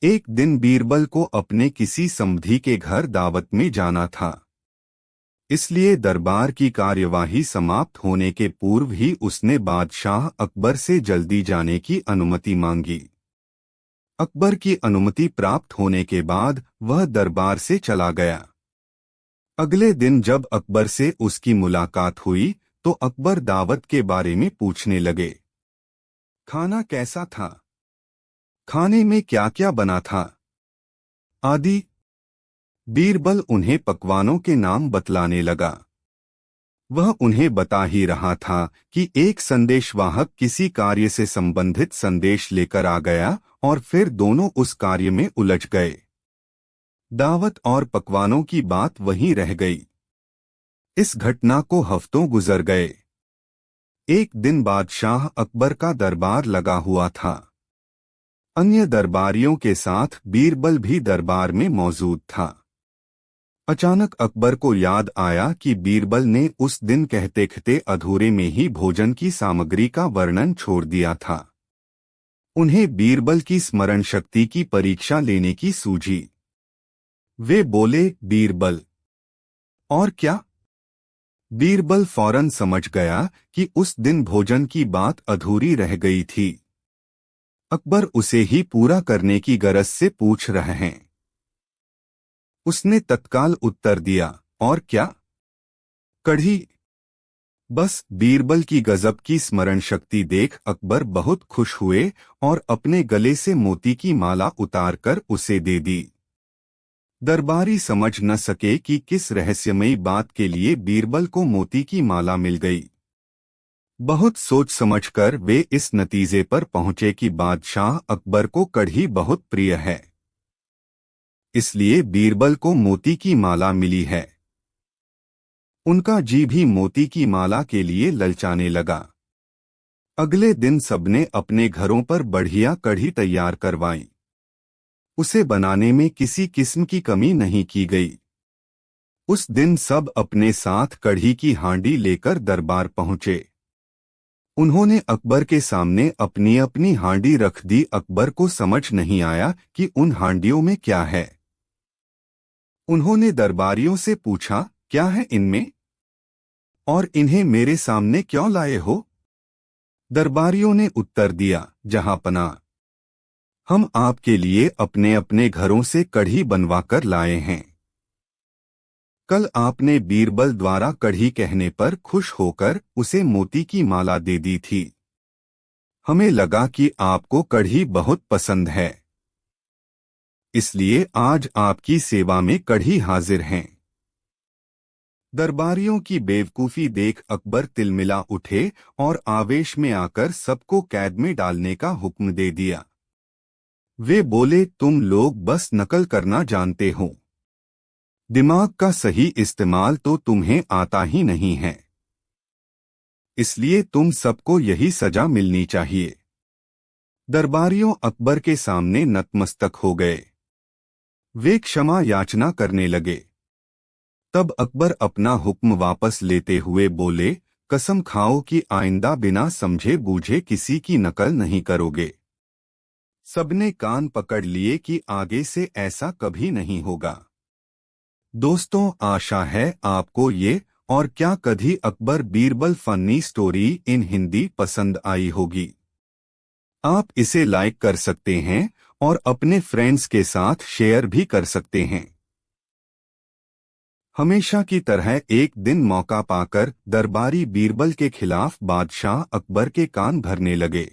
एक दिन बीरबल को अपने किसी समधी के घर दावत में जाना था। इसलिए दरबार की कार्यवाही समाप्त होने के पूर्व ही उसने बादशाह अकबर से जल्दी जाने की अनुमति मांगी। अकबर की अनुमति प्राप्त होने के बाद वह दरबार से चला गया। अगले दिन जब अकबर से उसकी मुलाकात हुई तो अकबर दावत के बारे में पूछने लगे। खाना कैसा था? खाने में क्या क्या बना था? आदि। बीरबल उन्हें पकवानों के नाम बतलाने लगा। वह उन्हें बता ही रहा था कि एक संदेशवाहक किसी कार्य से संबंधित संदेश लेकर आ गया और फिर दोनों उस कार्य में उलझ गए। दावत और पकवानों की बात वहीं रह गई। इस घटना को हफ्तों गुजर गए। एक दिन बादशाह अकबर का दरबार लगा हुआ था। अन्य दरबारियों के साथ बीरबल भी दरबार में मौजूद था। अचानक अकबर को याद आया कि बीरबल ने उस दिन कहते कहते अधूरे में ही भोजन की सामग्री का वर्णन छोड़ दिया था। उन्हें बीरबल की स्मरण शक्ति की परीक्षा लेने की सूझी। वे बोले, बीरबल, और क्या? बीरबल फौरन समझ गया कि उस दिन भोजन की बात अधूरी रह गई थी। अकबर उसे ही पूरा करने की गरज से पूछ रहे हैं। उसने तत्काल उत्तर दिया, और क्या? कढ़ी। बस बीरबल की गजब की स्मरण शक्ति देख अकबर बहुत खुश हुए और अपने गले से मोती की माला उतारकर उसे दे दी। दरबारी समझ न सके कि किस रहस्यमयी बात के लिए बीरबल को मोती की माला मिल गई। बहुत सोच समझकर वे इस नतीजे पर पहुंचे कि बादशाह अकबर को कढ़ी बहुत प्रिय है, इसलिए बीरबल को मोती की माला मिली है। उनका जी भी मोती की माला के लिए ललचाने लगा। अगले दिन सबने अपने घरों पर बढ़िया कढ़ी तैयार करवाई। उसे बनाने में किसी किस्म की कमी नहीं की गई। उस दिन सब अपने साथ कढ़ी की हांडी लेकर दरबार पहुंचे। उन्होंने अकबर के सामने अपनी अपनी हांडी रख दी। अकबर को समझ नहीं आया कि उन हांडियों में क्या है। उन्होंने दरबारियों से पूछा, क्या है इनमें? और इन्हें मेरे सामने क्यों लाए हो? दरबारियों ने उत्तर दिया, जहांपनाह, हम आपके लिए अपने अपने घरों से कढ़ी बनवाकर लाए हैं। कल आपने बीरबल द्वारा कढ़ी कहने पर खुश होकर उसे मोती की माला दे दी थी। हमें लगा कि आपको कढ़ी बहुत पसंद है, इसलिए आज आपकी सेवा में कढ़ी हाजिर हैं। दरबारियों की बेवकूफी देख अकबर तिलमिला उठे और आवेश में आकर सबको कैद में डालने का हुक्म दे दिया। वे बोले, तुम लोग बस नकल करना जानते हो, दिमाग का सही इस्तेमाल तो तुम्हें आता ही नहीं है, इसलिए तुम सबको यही सजा मिलनी चाहिए। दरबारियों अकबर के सामने नतमस्तक हो गए। वे क्षमा याचना करने लगे। तब अकबर अपना हुक्म वापस लेते हुए बोले, कसम खाओ कि आइंदा बिना समझे बूझे किसी की नकल नहीं करोगे। सबने कान पकड़ लिए कि आगे से ऐसा कभी नहीं होगा। दोस्तों, आशा है आपको ये और क्या कभी Akbar Birbal funny story in Hindi पसंद आई होगी। आप इसे लाइक कर सकते हैं और अपने फ्रेंड्स के साथ शेयर भी कर सकते हैं। हमेशा की तरह एक दिन मौका पाकर दरबारी बीरबल के खिलाफ बादशाह अकबर के कान भरने लगे।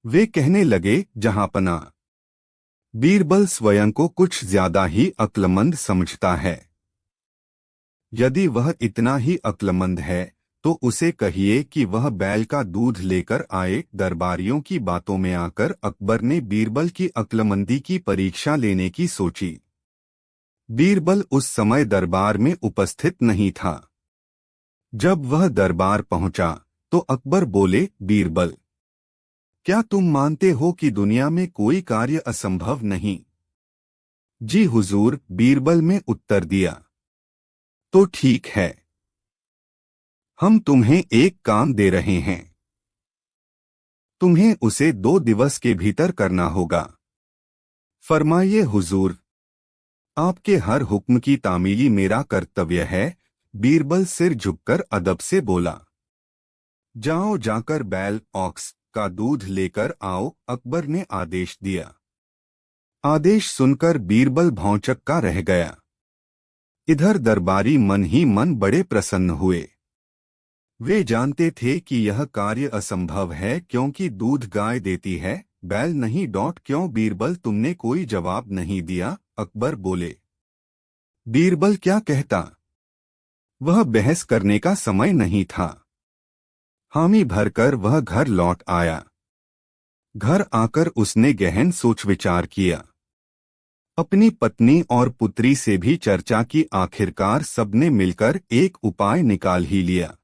वे कहने लगे, जहांपनाह, बीरबल स्वयं को कुछ ज्यादा ही अक्लमंद समझता है। यदि वह इतना ही अक्लमंद है तो उसे कहिए कि वह बैल का दूध लेकर आए। दरबारियों की बातों में आकर अकबर ने बीरबल की अक्लमंदी की परीक्षा लेने की सोची। बीरबल उस समय दरबार में उपस्थित नहीं था। जब वह दरबार पहुंचा तो अकबर बोले, बीरबल, क्या तुम मानते हो कि दुनिया में कोई कार्य असंभव नहीं? जी हुजूर, बीरबल ने उत्तर दिया। तो ठीक है, हम तुम्हें एक काम दे रहे हैं। तुम्हें उसे 2 दिवस के भीतर करना होगा। फरमाइए हुजूर, आपके हर हुक्म की तामीली मेरा कर्तव्य है। बीरबल सिर झुककर अदब से बोला। जाओ, जाकर बैल ऑक्स का दूध लेकर आओ, अकबर ने आदेश दिया। आदेश सुनकर बीरबल भौंचक्का रह गया। इधर दरबारी मन ही मन बड़े प्रसन्न हुए। वे जानते थे कि यह कार्य असंभव है, क्योंकि दूध गाय देती है, बैल नहीं। क्यों बीरबल, तुमने कोई जवाब नहीं दिया? अकबर बोले। बीरबल क्या कहता? वह बहस करने का समय नहीं था। हामी भरकर वह घर लौट आया। घर आकर उसने गहन सोच विचार किया। अपनी पत्नी और पुत्री से भी चर्चा की। आखिरकार सबने मिलकर एक उपाय निकाल ही लिया।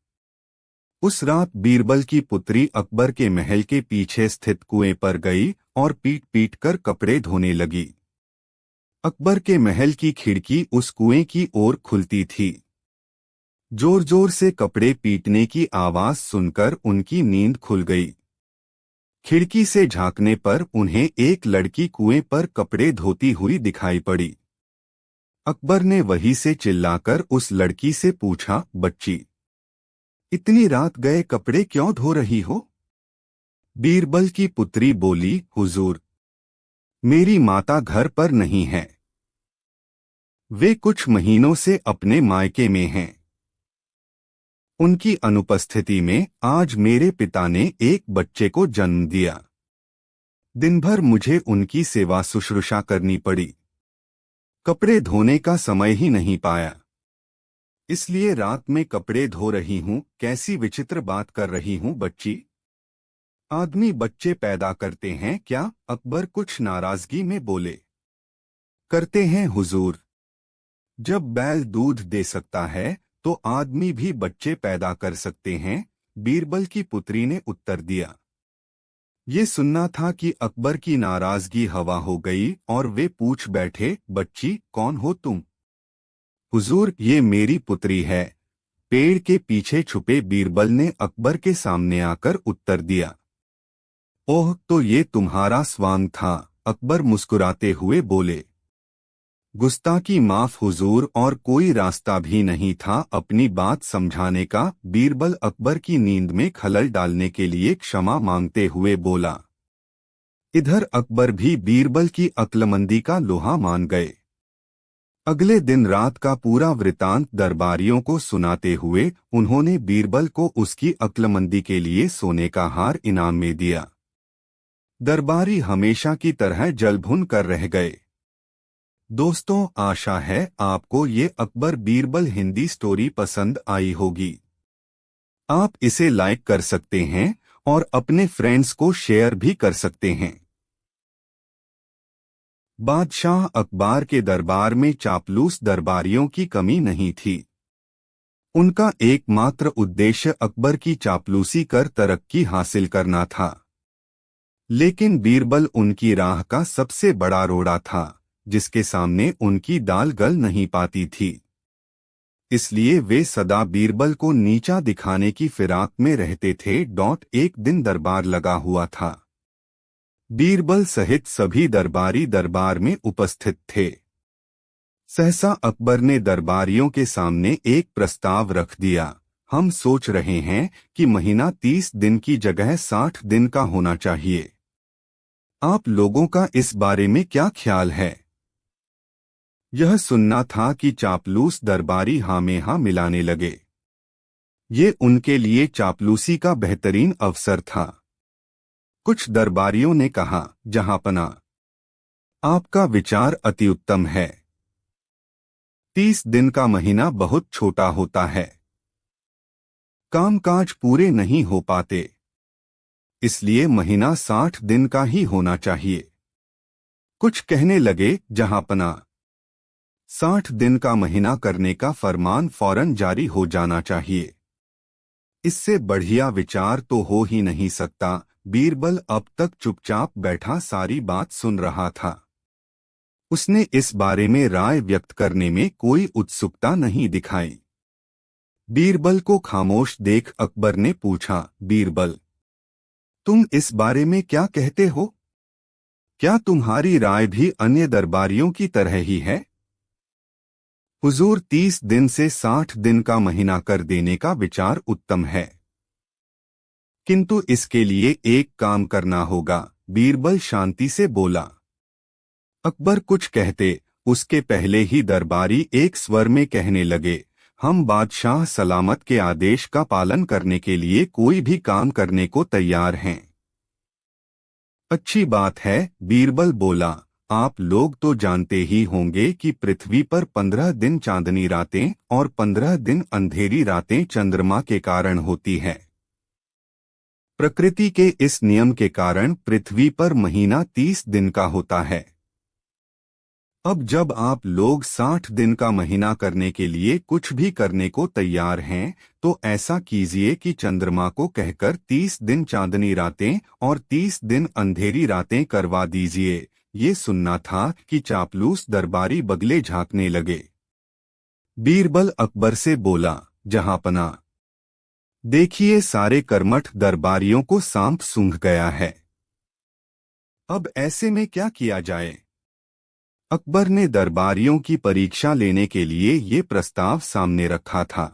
उस रात बीरबल की पुत्री अकबर के महल के पीछे स्थित कुएं पर गई और पीट पीट कर कपड़े धोने लगी। अकबर के महल की खिड़की उस कुएं की ओर खुलती थी। जोर जोर से कपड़े पीटने की आवाज सुनकर उनकी नींद खुल गई। खिड़की से झांकने पर उन्हें एक लड़की कुएं पर कपड़े धोती हुई दिखाई पड़ी। अकबर ने वहीं से चिल्लाकर उस लड़की से पूछा, बच्ची, इतनी रात गए कपड़े क्यों धो रही हो? बीरबल की पुत्री बोली, हुजूर, मेरी माता घर पर नहीं है। वे कुछ महीनों से अपने मायके में हैं। उनकी अनुपस्थिति में आज मेरे पिता ने एक बच्चे को जन्म दिया। दिन भर मुझे उनकी सेवा शुश्रूषा करनी पड़ी। कपड़े धोने का समय ही नहीं पाया, इसलिए रात में कपड़े धो रही हूं। कैसी विचित्र बात कर रही हूं बच्ची? आदमी बच्चे पैदा करते हैं क्या? अकबर कुछ नाराजगी में बोले। करते हैं हुजूर। जब बैल दूध दे सकता है तो आदमी भी बच्चे पैदा कर सकते हैं, बीरबल की पुत्री ने उत्तर दिया। ये सुनना था कि अकबर की नाराजगी हवा हो गई और वे पूछ बैठे, बच्ची, कौन हो तुम? हुजूर, ये मेरी पुत्री है, पेड़ के पीछे छुपे बीरबल ने अकबर के सामने आकर उत्तर दिया। ओह, तो ये तुम्हारा स्वांग था? अकबर मुस्कुराते हुए बोले। गुस्ताखी माफ हुजूर, और कोई रास्ता भी नहीं था अपनी बात समझाने का। बीरबल अकबर की नींद में खलल डालने के लिए क्षमा मांगते हुए बोला। इधर अकबर भी बीरबल की अक्लमंदी का लोहा मान गए। अगले दिन रात का पूरा वृतांत दरबारियों को सुनाते हुए उन्होंने बीरबल को उसकी अक्लमंदी के लिए सोने का हार इनाम में दिया। दरबारी हमेशा की तरह जलभुन कर रह गए। दोस्तों, आशा है आपको ये अकबर बीरबल हिंदी स्टोरी पसंद आई होगी। आप इसे लाइक कर सकते हैं और अपने फ्रेंड्स को शेयर भी कर सकते हैं। बादशाह अकबर के दरबार में चापलूस दरबारियों की कमी नहीं थी। उनका एकमात्र उद्देश्य अकबर की चापलूसी कर तरक्की हासिल करना था। लेकिन बीरबल उनकी राह का सबसे बड़ा रोड़ा था, जिसके सामने उनकी दाल गल नहीं पाती थी। इसलिए वे सदा बीरबल को नीचा दिखाने की फिराक में रहते थे। एक दिन दरबार लगा हुआ था। बीरबल सहित सभी दरबारी दरबार में उपस्थित थे। सहसा अकबर ने दरबारियों के सामने एक प्रस्ताव रख दिया। हम सोच रहे हैं कि महीना 30 दिन की जगह 60 दिन का होना चाहिए। आप लोगों का इस बारे में क्या ख्याल है? यह सुनना था कि चापलूस दरबारी हाँ में हाँ मिलाने लगे। ये उनके लिए चापलूसी का बेहतरीन अवसर था। कुछ दरबारियों ने कहा, जहांपना, आपका विचार अति उत्तम है। 30 दिन का महीना बहुत छोटा होता है, कामकाज पूरे नहीं हो पाते, इसलिए महीना 60 दिन का ही होना चाहिए। कुछ कहने लगे, जहांपना, 60 दिन का महीना करने का फरमान फौरन जारी हो जाना चाहिए। इससे बढ़िया विचार तो हो ही नहीं सकता। बीरबल अब तक चुपचाप बैठा सारी बात सुन रहा था। उसने इस बारे में राय व्यक्त करने में कोई उत्सुकता नहीं दिखाई। बीरबल को खामोश देख अकबर ने पूछा, बीरबल, तुम इस बारे में क्या कहते हो? क्या तुम्हारी राय भी अन्य दरबारियों की तरह ही है? हुजूर, 30 दिन से 60 दिन का महीना कर देने का विचार उत्तम है, किंतु इसके लिए एक काम करना होगा। बीरबल शांति से बोला। अकबर कुछ कहते उसके पहले ही दरबारी एक स्वर में कहने लगे, हम बादशाह सलामत के आदेश का पालन करने के लिए कोई भी काम करने को तैयार हैं। अच्छी बात है, बीरबल बोला। आप लोग तो जानते ही होंगे कि पृथ्वी पर 15 दिन चांदनी रातें और 15 दिन अंधेरी रातें चंद्रमा के कारण होती है। प्रकृति के इस नियम के कारण पृथ्वी पर महीना 30 दिन का होता है। अब जब आप लोग 60 दिन का महीना करने के लिए कुछ भी करने को तैयार हैं, तो ऐसा कीजिए कि चंद्रमा को कहकर 30 दिन चांदनी रातें और 30 दिन अंधेरी रातें करवा दीजिए। ये सुनना था कि चापलूस दरबारी बगले झांकने लगे। बीरबल अकबर से बोला, जहांपना, देखिए सारे कर्मठ दरबारियों को सांप सूंघ गया है। अब ऐसे में क्या किया जाए? अकबर ने दरबारियों की परीक्षा लेने के लिए ये प्रस्ताव सामने रखा था।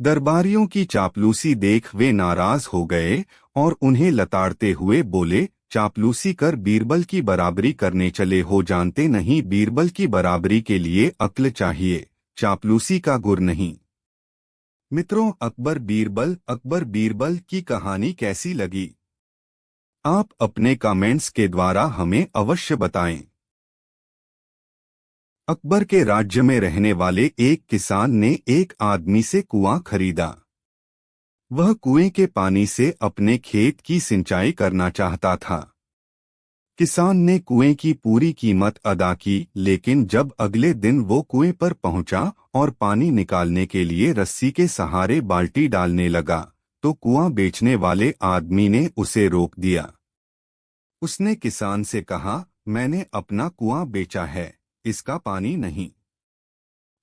दरबारियों की चापलूसी देख वे नाराज हो गए और उन्हें लताड़ते हुए बोले, चापलूसी कर बीरबल की बराबरी करने चले हो, जानते नहीं बीरबल की बराबरी के लिए अक्ल चाहिए, चापलूसी का गुर नहीं। मित्रों, अकबर बीरबल की कहानी कैसी लगी? आप अपने कमेंट्स के द्वारा हमें अवश्य बताएं। अकबर के राज्य में रहने वाले एक किसान ने एक आदमी से कुआं खरीदा। वह कुएं के पानी से अपने खेत की सिंचाई करना चाहता था। किसान ने कुएं की पूरी कीमत अदा की, लेकिन जब अगले दिन वो कुएं पर पहुंचा और पानी निकालने के लिए रस्सी के सहारे बाल्टी डालने लगा, तो कुआं बेचने वाले आदमी ने उसे रोक दिया। उसने किसान से कहा, मैंने अपना कुआं बेचा है, इसका पानी नहीं,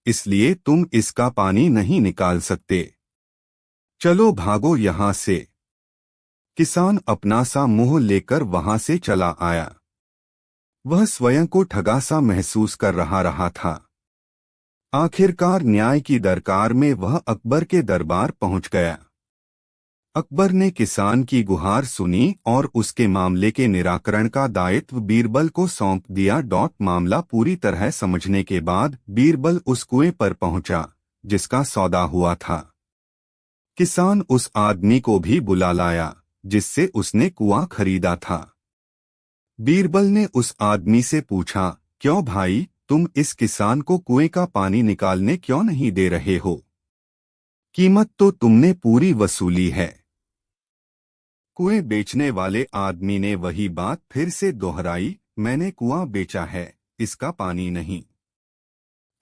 इसलिए तुम इसका पानी नहीं निकाल सकते। चलो भागो यहां से। किसान अपना सा मुंह लेकर वहां से चला आया। वह स्वयं को ठगा सा महसूस कर रहा था। आखिरकार न्याय की दरकार में वह अकबर के दरबार पहुंच गया। अकबर ने किसान की गुहार सुनी और उसके मामले के निराकरण का दायित्व बीरबल को सौंप दिया। मामला पूरी तरह समझने के बाद बीरबल उस कुएं पर पहुंचा जिसका सौदा हुआ था। किसान उस आदमी को भी बुला लाया जिससे उसने कुआं खरीदा था। बीरबल ने उस आदमी से पूछा, क्यों भाई, तुम इस किसान को कुएं का पानी निकालने क्यों नहीं दे रहे हो? कीमत तो तुमने पूरी वसूली है। कुएं बेचने वाले आदमी ने वही बात फिर से दोहराई, मैंने कुआं बेचा है, इसका पानी नहीं।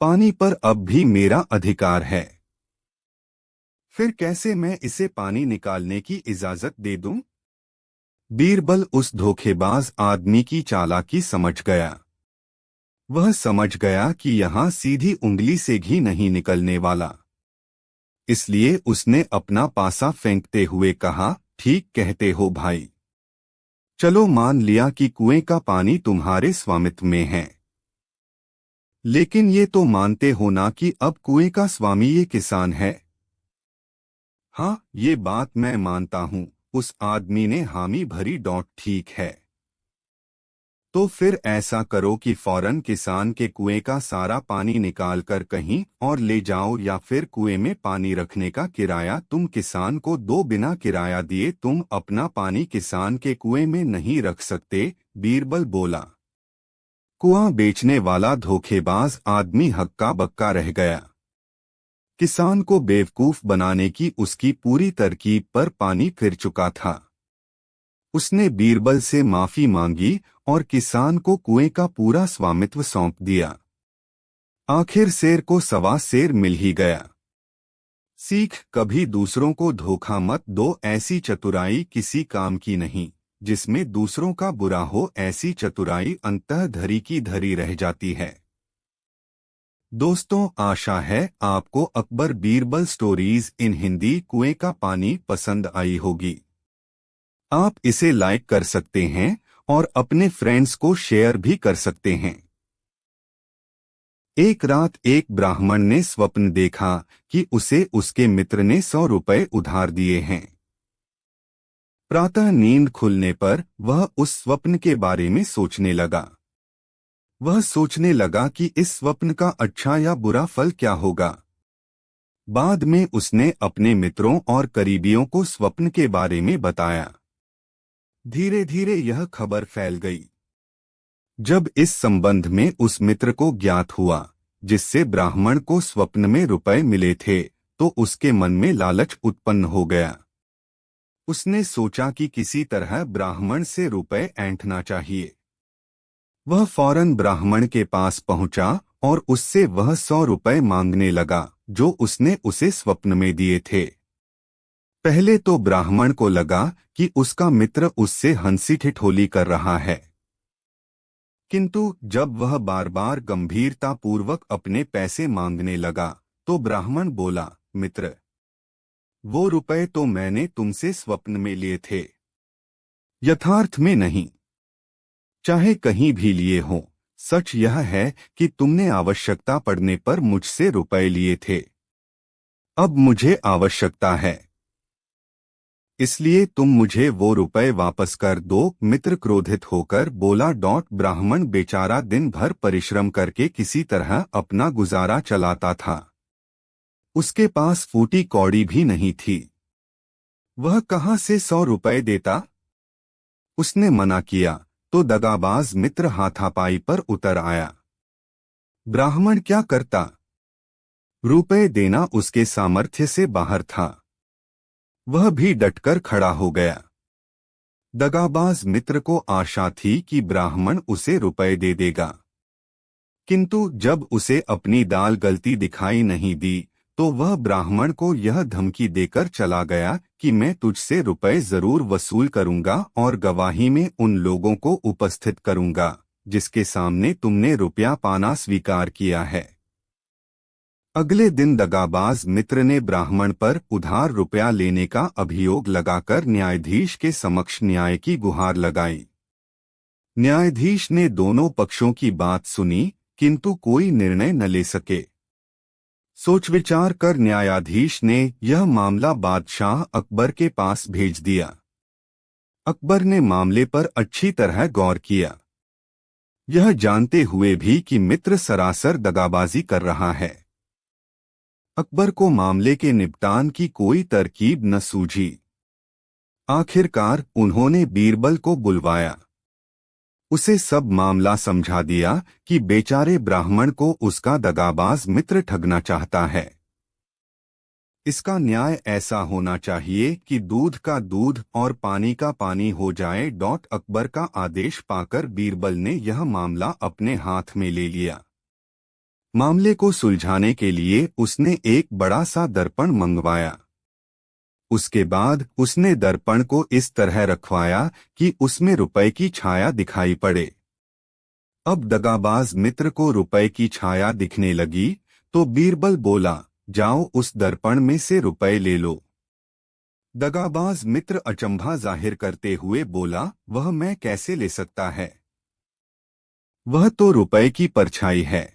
पानी पर अब भी मेरा अधिकार है। फिर कैसे मैं इसे पानी निकालने की इजाजत दे दूं? बीरबल उस धोखेबाज आदमी की चालाकी समझ गया। वह समझ गया कि यहां सीधी उंगली से घी नहीं निकलने वाला। इसलिए उसने अपना पासा फेंकते हुए कहा, ठीक कहते हो भाई। चलो मान लिया कि कुएं का पानी तुम्हारे स्वामित्व में है, लेकिन ये तो मानते हो ना कि अब कुएं का स्वामी ये किसान है? हाँ, ये बात मैं मानता हूं, उस आदमी ने हामी भरी। ठीक है, तो फिर ऐसा करो कि फौरन किसान के कुएं का सारा पानी निकाल कर कहीं और ले जाओ, या फिर कुएं में पानी रखने का किराया तुम किसान को दो, बिना किराया दिए तुम अपना पानी किसान के कुएं में नहीं रख सकते। बीरबल बोला। कुआं बेचने वाला धोखेबाज आदमी हक्का बक्का रह गया। किसान को बेवकूफ बनाने की उसकी पूरी तरकीब पर पानी फिर चुका था। उसने बीरबल से माफी मांगी और किसान को कुएं का पूरा स्वामित्व सौंप दिया। आखिर शेर को सवा शेर मिल ही गया। सीख, कभी दूसरों को धोखा मत दो, ऐसी चतुराई किसी काम की नहीं। जिसमें दूसरों का बुरा हो, ऐसी चतुराई अंतः धरी की धरी रह जाती है। दोस्तों, आशा है आपको अकबर बीरबल स्टोरीज इन हिंदी कुएं का पानी पसंद आई होगी। आप इसे लाइक कर सकते हैं और अपने फ्रेंड्स को शेयर भी कर सकते हैं। एक रात एक ब्राह्मण ने स्वप्न देखा कि उसे उसके मित्र ने 100 रुपए उधार दिए हैं। प्रातः नींद खुलने पर वह उस स्वप्न के बारे में सोचने लगा। वह सोचने लगा कि इस स्वप्न का अच्छा या बुरा फल क्या होगा। बाद में उसने अपने मित्रों और करीबियों को स्वप्न के बारे में बताया। धीरे धीरे यह खबर फैल गई। जब इस संबंध में उस मित्र को ज्ञात हुआ जिससे ब्राह्मण को स्वप्न में रुपए मिले थे, तो उसके मन में लालच उत्पन्न हो गया। उसने सोचा कि किसी तरह ब्राह्मण से रुपए ऐंठना चाहिए। वह फौरन ब्राह्मण के पास पहुंचा और उससे वह 100 रुपए मांगने लगा जो उसने उसे स्वप्न में दिए थे। पहले तो ब्राह्मण को लगा कि उसका मित्र उससे हंसी ठिठोली कर रहा है, किंतु जब वह बार बार गंभीरतापूर्वक अपने पैसे मांगने लगा तो ब्राह्मण बोला, मित्र, वो रुपए तो मैंने तुमसे स्वप्न में लिए थे, यथार्थ में नहीं। चाहे कहीं भी लिए हों, सच यह है कि तुमने आवश्यकता पड़ने पर मुझसे रुपए लिए थे। अब मुझे आवश्यकता है, इसलिए तुम मुझे वो रुपए वापस कर दो। मित्र क्रोधित होकर बोला। ब्राह्मण बेचारा दिन भर परिश्रम करके किसी तरह अपना गुजारा चलाता था। उसके पास फूटी कौड़ी भी नहीं थी। वह कहाँ से 100 रुपए देता? उसने मना किया तो दगाबाज मित्र हाथापाई पर उतर आया। ब्राह्मण क्या करता? रुपए देना उसके सामर्थ्य से बाहर था। वह भी डटकर खड़ा हो गया। दगाबाज मित्र को आशा थी कि ब्राह्मण उसे रुपए दे देगा, किंतु जब उसे अपनी दाल गलती दिखाई नहीं दी तो वह ब्राह्मण को यह धमकी देकर चला गया कि मैं तुझसे रुपए जरूर वसूल करूंगा और गवाही में उन लोगों को उपस्थित करूंगा जिसके सामने तुमने रुपया पाना स्वीकार किया है। अगले दिन दगाबाज मित्र ने ब्राह्मण पर उधार रुपया लेने का अभियोग लगाकर न्यायाधीश के समक्ष न्याय की गुहार लगाई। न्यायाधीश ने दोनों पक्षों की बात सुनी, किंतु कोई निर्णय न ले सके। सोच विचार कर न्यायाधीश ने यह मामला बादशाह अकबर के पास भेज दिया। अकबर ने मामले पर अच्छी तरह गौर किया, यह जानते हुए भी कि मित्र सरासर दगाबाजी कर रहा है। अकबर को मामले के निपटान की कोई तरकीब न सूझी। आखिरकार उन्होंने बीरबल को बुलवाया। उसे सब मामला समझा दिया कि बेचारे ब्राह्मण को उसका दगाबाज मित्र ठगना चाहता है। इसका न्याय ऐसा होना चाहिए कि दूध का दूध और पानी का पानी हो जाए। अकबर का आदेश पाकर बीरबल ने यह मामला अपने हाथ में ले लिया। मामले को सुलझाने के लिए उसने एक बड़ा सा दर्पण मंगवाया। उसके बाद उसने दर्पण को इस तरह रखवाया कि उसमें रुपए की छाया दिखाई पड़े। अब दगाबाज मित्र को रुपए की छाया दिखने लगी तो बीरबल बोला, जाओ उस दर्पण में से रुपए ले लो। दगाबाज मित्र अचंभा जाहिर करते हुए बोला, वह मैं कैसे ले सकता है? वह तो रुपए की परछाई है।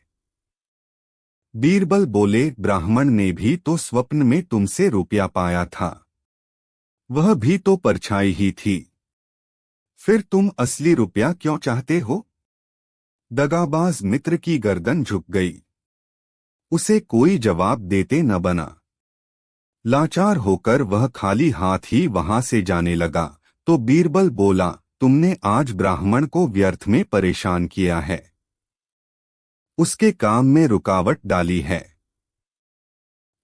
बीरबल बोले, ब्राह्मण ने भी तो स्वप्न में तुमसे रुपया पाया था, वह भी तो परछाई ही थी, फिर तुम असली रुपया क्यों चाहते हो? दगाबाज मित्र की गर्दन झुक गई। उसे कोई जवाब देते न बना। लाचार होकर वह खाली हाथ ही वहां से जाने लगा तो बीरबल बोला, तुमने आज ब्राह्मण को व्यर्थ में परेशान किया है, उसके काम में रुकावट डाली है।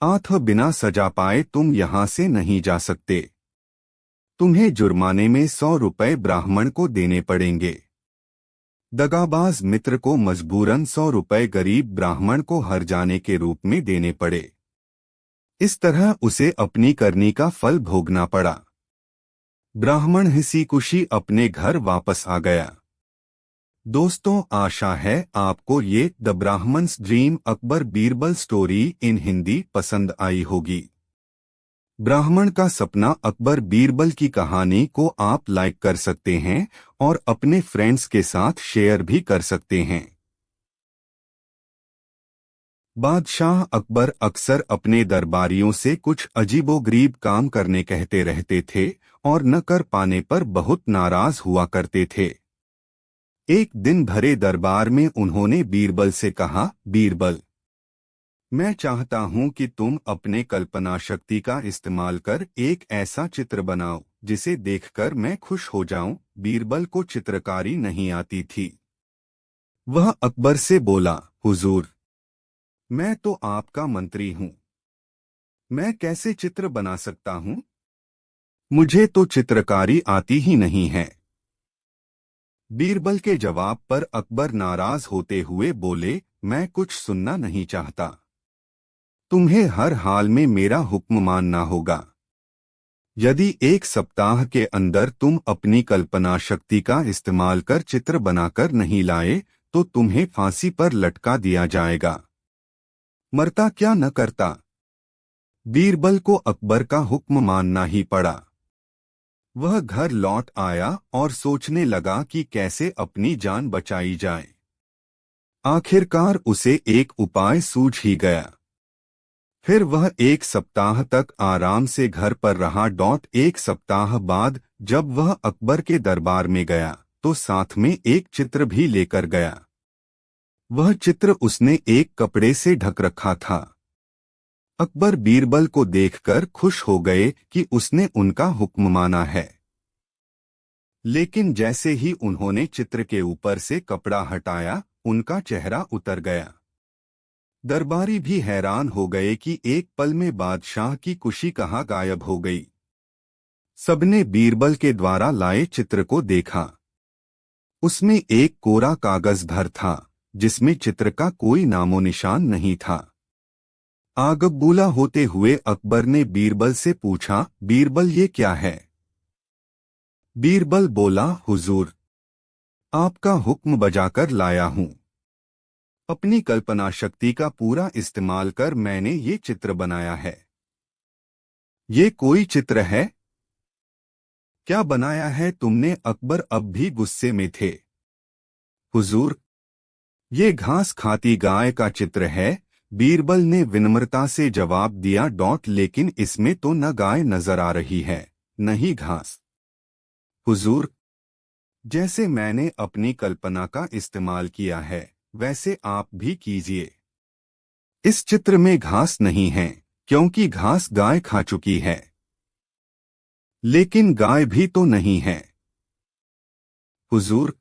आठ बिना सजा पाए तुम यहां से नहीं जा सकते। तुम्हें जुर्माने में 100 रुपए ब्राह्मण को देने पड़ेंगे। दगाबाज मित्र को मजबूरन 100 रुपए गरीब ब्राह्मण को हर जाने के रूप में देने पड़े। इस तरह उसे अपनी करनी का फल भोगना पड़ा। ब्राह्मण हंसी खुशी अपने घर वापस आ गया। दोस्तों, आशा है आपको ये the Brahmin's dream Akbar Birbal story in Hindi पसंद आई होगी। ब्राह्मण का सपना अकबर बीरबल की कहानी को आप लाइक कर सकते हैं और अपने फ्रेंड्स के साथ शेयर भी कर सकते हैं। बादशाह अकबर अक्सर अपने दरबारियों से कुछ अजीबोगरीब काम करने कहते रहते थे और न कर पाने पर बहुत नाराज हुआ करते थे। एक दिन भरे दरबार में उन्होंने बीरबल से कहा, बीरबल, मैं चाहता हूं कि तुम अपने कल्पना शक्ति का इस्तेमाल कर एक ऐसा चित्र बनाओ जिसे देखकर मैं खुश हो जाऊं। बीरबल को चित्रकारी नहीं आती थी। वह अकबर से बोला, हुजूर, मैं तो आपका मंत्री हूं, मैं कैसे चित्र बना सकता हूं? मुझे तो चित्रकारी आती ही नहीं है। बीरबल के जवाब पर अकबर नाराज होते हुए बोले, मैं कुछ सुनना नहीं चाहता। तुम्हें हर हाल में मेरा हुक्म मानना होगा। यदि एक सप्ताह के अंदर तुम अपनी कल्पना शक्ति का इस्तेमाल कर चित्र बनाकर नहीं लाए तो तुम्हें फांसी पर लटका दिया जाएगा। मरता क्या न करता। बीरबल को अकबर का हुक्म मानना ही पड़ा। वह घर लौट आया और सोचने लगा कि कैसे अपनी जान बचाई जाए। आखिरकार उसे एक उपाय सूझ ही गया। फिर वह एक सप्ताह तक आराम से घर पर रहा। एक सप्ताह बाद जब वह अकबर के दरबार में गया तो साथ में एक चित्र भी लेकर गया। वह चित्र उसने एक कपड़े से ढक रखा था। अकबर बीरबल को देखकर खुश हो गए कि उसने उनका हुक्म माना है। लेकिन जैसे ही उन्होंने चित्र के ऊपर से कपड़ा हटाया, उनका चेहरा उतर गया। दरबारी भी हैरान हो गए कि एक पल में बादशाह की खुशी कहाँ गायब हो गई। सबने बीरबल के द्वारा लाए चित्र को देखा। उसमें एक कोरा कागज धर था जिसमें चित्र का कोई नामो निशान नहीं था। आगबूला होते हुए अकबर ने बीरबल से पूछा, बीरबल, ये क्या है? बीरबल बोला, हुजूर, आपका हुक्म बजाकर लाया हूं। अपनी कल्पना शक्ति का पूरा इस्तेमाल कर मैंने ये चित्र बनाया है। ये कोई चित्र है? क्या बनाया है तुमने? अकबर अब भी गुस्से में थे। हुजूर, ये घास खाती गाय का चित्र है। बीरबल ने विनम्रता से जवाब दिया। लेकिन इसमें तो न गाय नजर आ रही है न ही घास। हुजूर, जैसे मैंने अपनी कल्पना का इस्तेमाल किया है वैसे आप भी कीजिए। इस चित्र में घास नहीं है क्योंकि घास गाय खा चुकी है। लेकिन गाय भी तो नहीं है। हुजूर,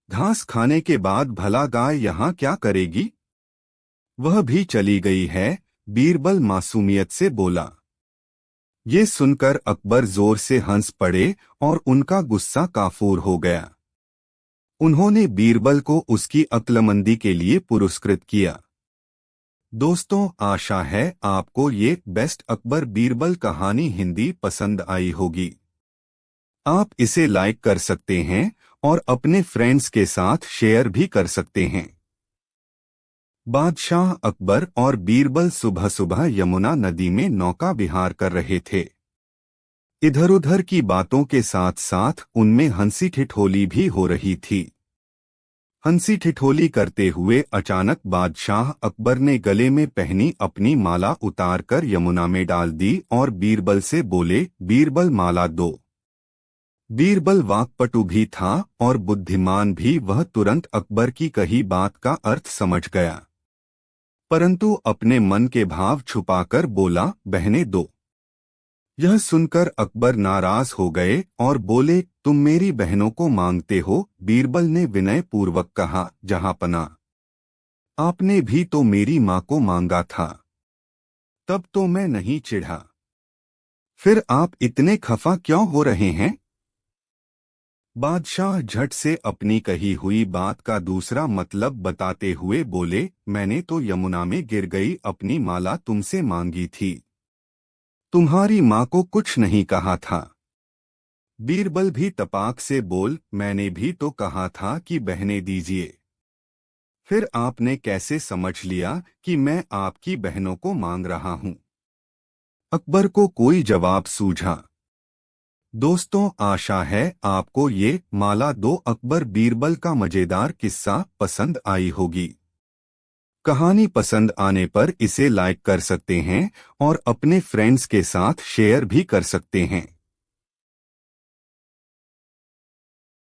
घास खाने के बाद भला गाय यहाँ क्या करेगी? वह भी चली गई है। बीरबल मासूमियत से बोला। ये सुनकर अकबर जोर से हंस पड़े और उनका गुस्सा काफूर हो गया। उन्होंने बीरबल को उसकी अक्लमंदी के लिए पुरस्कृत किया। दोस्तों, आशा है आपको ये बेस्ट अकबर बीरबल कहानी हिंदी पसंद आई होगी। आप इसे लाइक कर सकते हैं और अपने फ्रेंड्स के साथ शेयर भी कर सकते हैं। बादशाह अकबर और बीरबल सुबह सुबह यमुना नदी में नौका विहार कर रहे थे। इधर उधर की बातों के साथ साथ उनमें हंसी ठिठोली भी हो रही थी। हंसी ठिठोली करते हुए अचानक बादशाह अकबर ने गले में पहनी अपनी माला उतारकर यमुना में डाल दी और बीरबल से बोले, बीरबल, माला दो। बीरबल वाक्पटु भी था और बुद्धिमान भी। वह तुरंत अकबर की कही बात का अर्थ समझ गया, परंतु अपने मन के भाव छुपाकर बोला, बहने दो। यह सुनकर अकबर नाराज हो गए और बोले, तुम मेरी बहनों को मांगते हो? बीरबल ने विनय पूर्वक कहा, जहांपना, आपने भी तो मेरी मां को मांगा था, तब तो मैं नहीं चिढ़ा। फिर आप इतने खफा क्यों हो रहे हैं? बादशाह झट से अपनी कही हुई बात का दूसरा मतलब बताते हुए बोले, मैंने तो यमुना में गिर गई अपनी माला तुमसे मांगी थी, तुम्हारी मां को कुछ नहीं कहा था। बीरबल भी तपाक से बोल, मैंने भी तो कहा था कि बहने दीजिए। फिर आपने कैसे समझ लिया कि मैं आपकी बहनों को मांग रहा हूं? अकबर को कोई जवाब सूझा। दोस्तों, आशा है आपको ये माला दो अकबर बीरबल का मजेदार किस्सा पसंद आई होगी। कहानी पसंद आने पर इसे लाइक कर सकते हैं और अपने फ्रेंड्स के साथ शेयर भी कर सकते हैं।